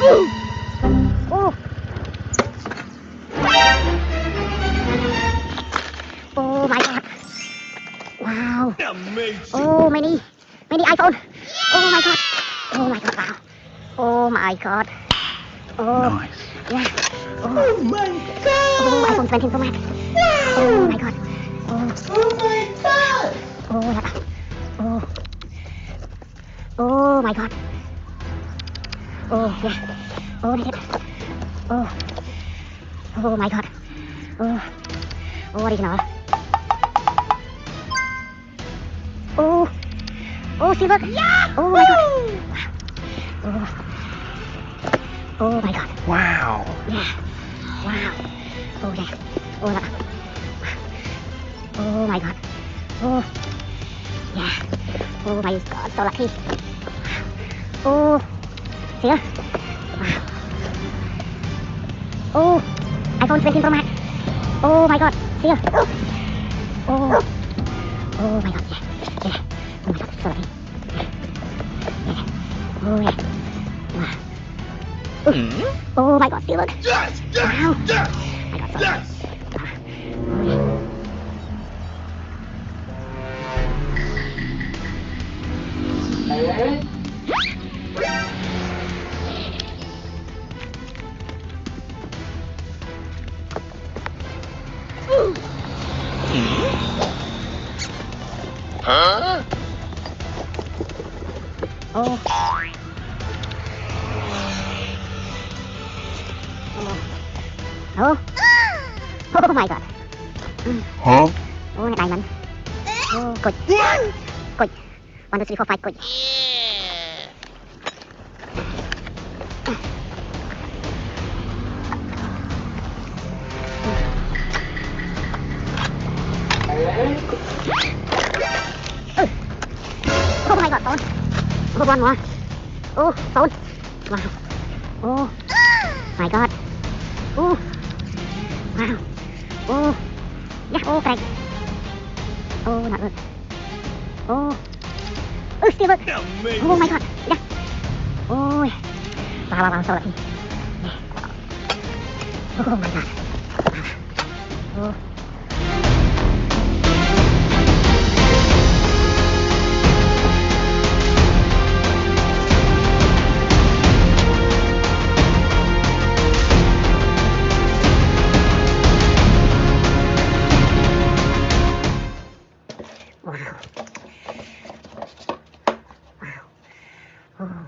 Oh. Oh my god. Wow. Amazing. Oh, mini iPhone. Oh my god. Oh my god, wow. Oh my god. Oh. Nice. Yeah. Oh my god. Oh, iPhone 17 Pro Max. Oh my god. Oh. Oh my god. Oh, yeah. Oh. Oh my god. Oh, yeah. Oh, that's it. Oh. Oh my god. Oh. Oh, original. Oh. Oh, silver. Yeah. Oh my god. Oh. Oh my god. Wow. Yeah. Wow. Oh yeah. Oh that. Oh my god. Oh. Yeah. Oh my god, so lucky. Oh. See ya. Wow. Oh. iPhone 17 Pro Max. Oh my god. See ya. Oh. Oh my god. Yeah. Yeah. Oh my god, so lucky. Yeah. Yeah. Oh yeah. Wow. Oh my god, see look. Yes. Wow. Yes. I got so Yes. Oh yeah. Huh? Oh. Oh. Oh my god. Huh? Oh, diamond. Oh, good. What? Good. 1, 2, 3, 4, 5, good. Oh my god, phone. Oh, one more. Oh, phone. Wow. Oh. My god. Oh. Wow. Oh. Yeah, oh, Frank. Oh, not good. Oh. Oh, still good. Amazing. Oh my god. Yeah. Oh, yeah. Wow, wow, wow, so lucky. Yeah. Oh my god. Wow. Oh. Wow. Wow. Oh.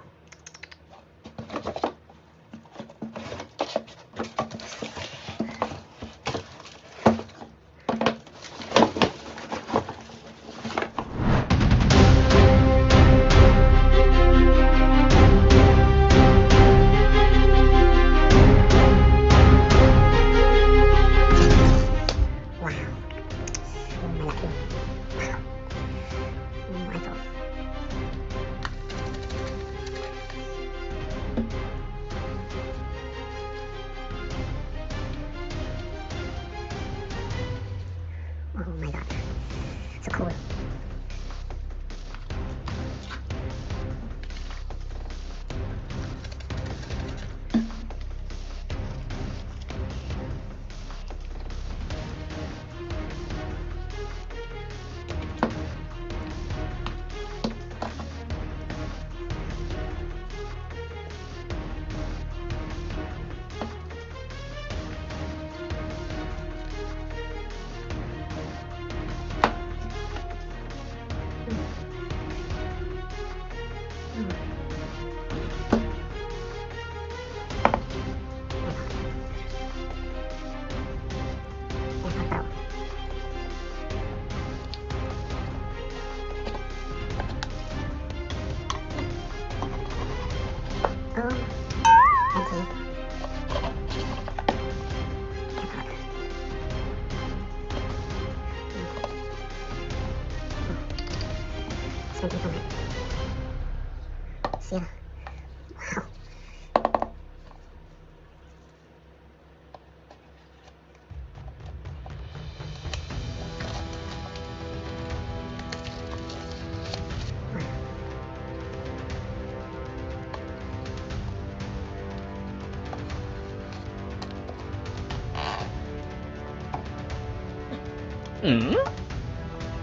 Hmm?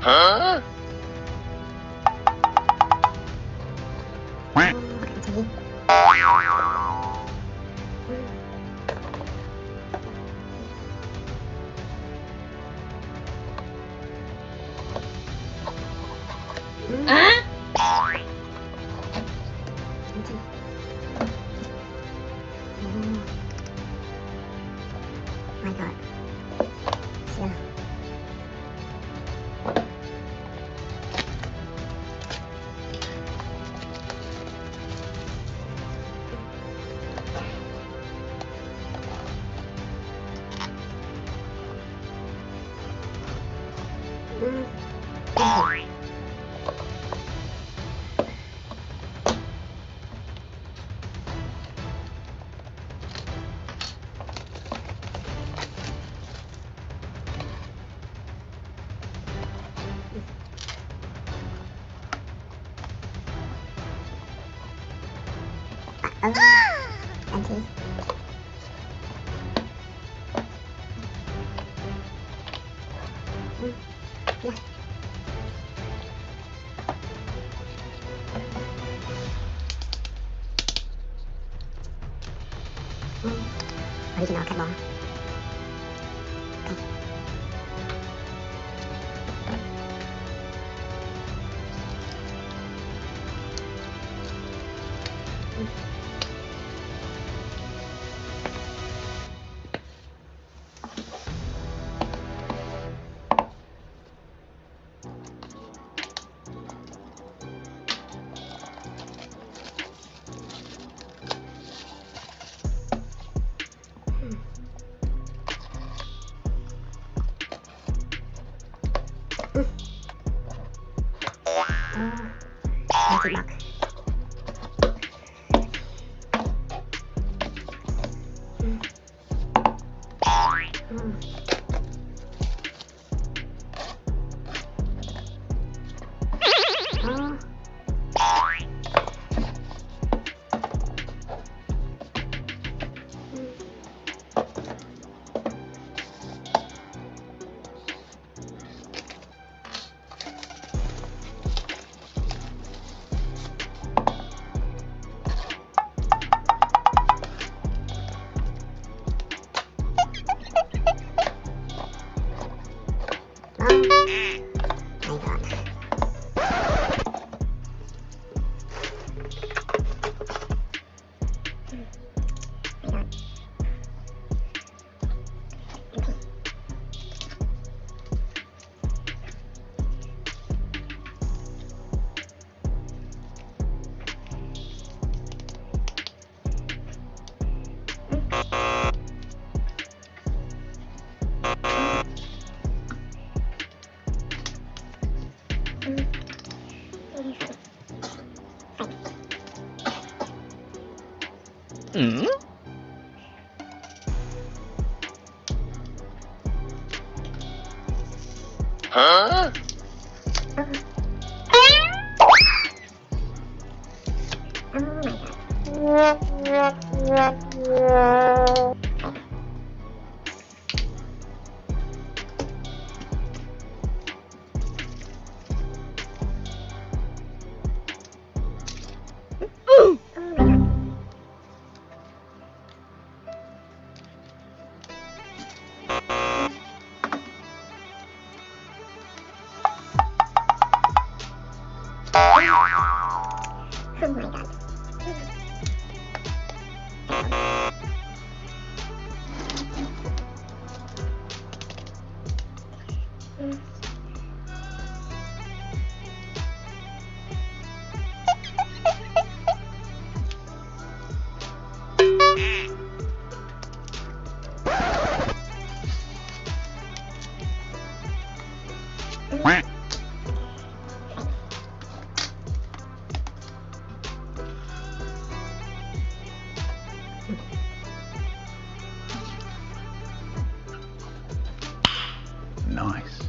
Huh? Quack. Hả? My God. Siya. Empty. Yeah. Original cat ball. Magic lock. My God. Hmm? Huh? Oh my God. Quack. Nice.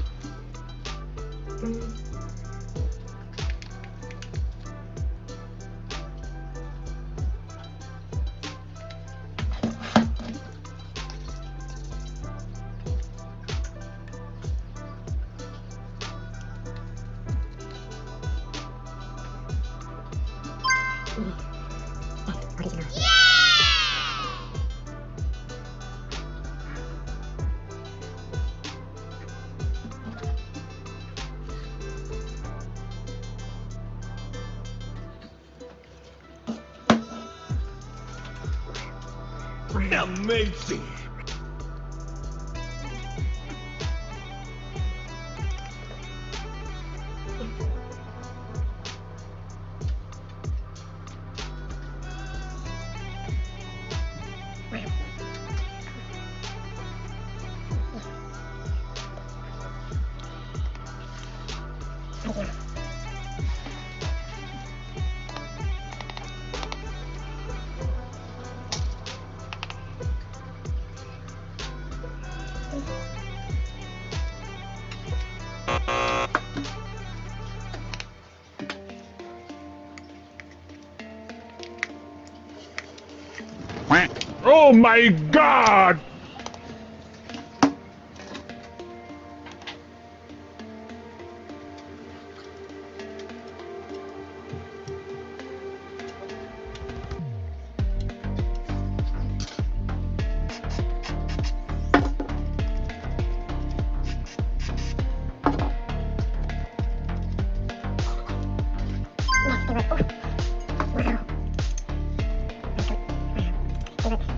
Amazing! Oh my God! Let's do it. Wow. Let's do it.